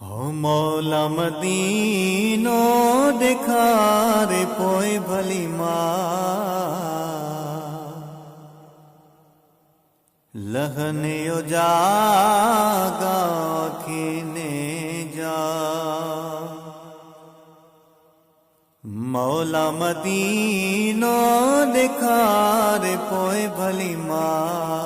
हो मौला मदीनो दिखा रे पोए भली माँ लहने जागा खीने जा मौला मदीनो दिखा रे पोए भली माँ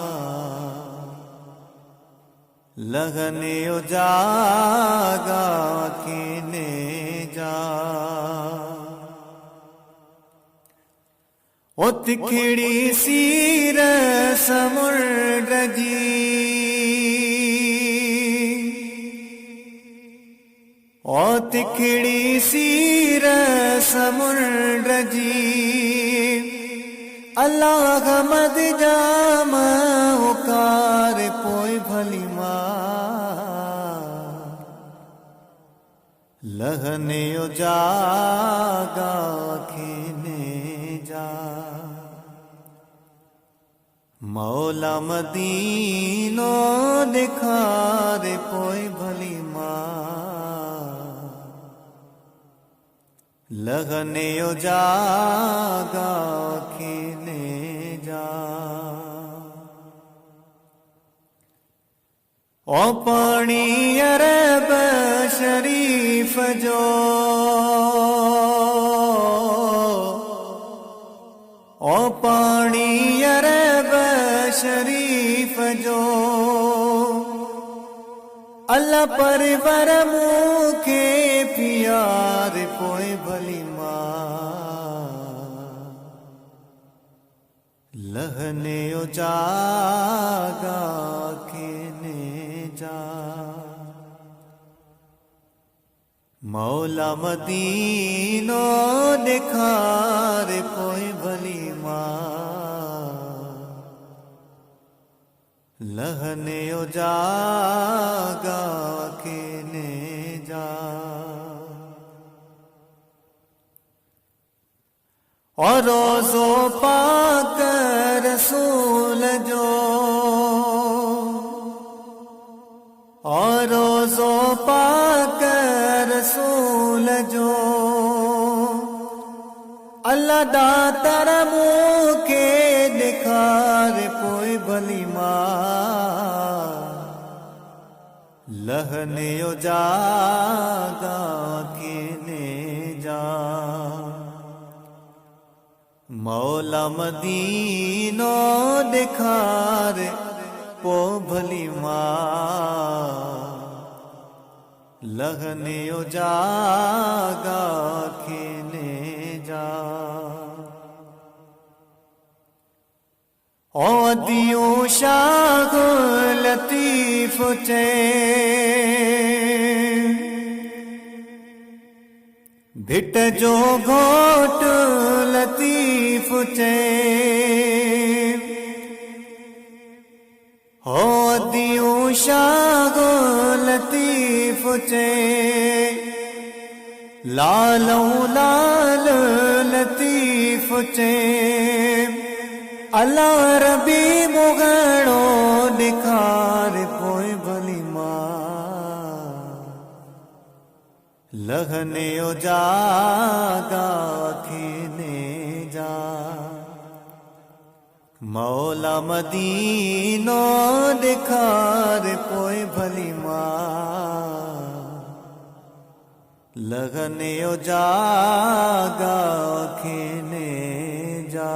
लगने जागा खीने जा ओ तिखड़ी सीर समुद्र जी ओ तिखड़ी सीर समुद्र जी अल्लाह मद जाम उकार पोए भली लहने जागा खीने जा मौला मदीनो दिखा रे पोए भली माँ लहने जागा खीने जा ओ पानी अरब शरीफ जो ओ पानी अरब शरीफ जो अल्लाह पर मुखे प्यार पोए भली माँ लहने जागा खीने जा मौला मदीनो दिखा रे पोए भली माँ लहने जागा खीने जा और रोज़ो पाक रसूल जो और रोज़ो पाक रसूल जो अल्लाह दातर मुखे दिखा रे पोए भली माँ लहने जागा खीने जा मौला मदीनो दिखा रे पो भली माँ लहने जागा खीने जा ओ दियो शाह लतीफ चे भिट जो घोट लतीफ चे हो दियो शाह लतीफ चे लालो लाल लतीफ चे अल्लाह रबी मुगड़ो दिखार पोए भली माँ लहने जागा खीने जा मौला मदीनो दिखा रे पोए भली माँ लगने जागा खीने जा।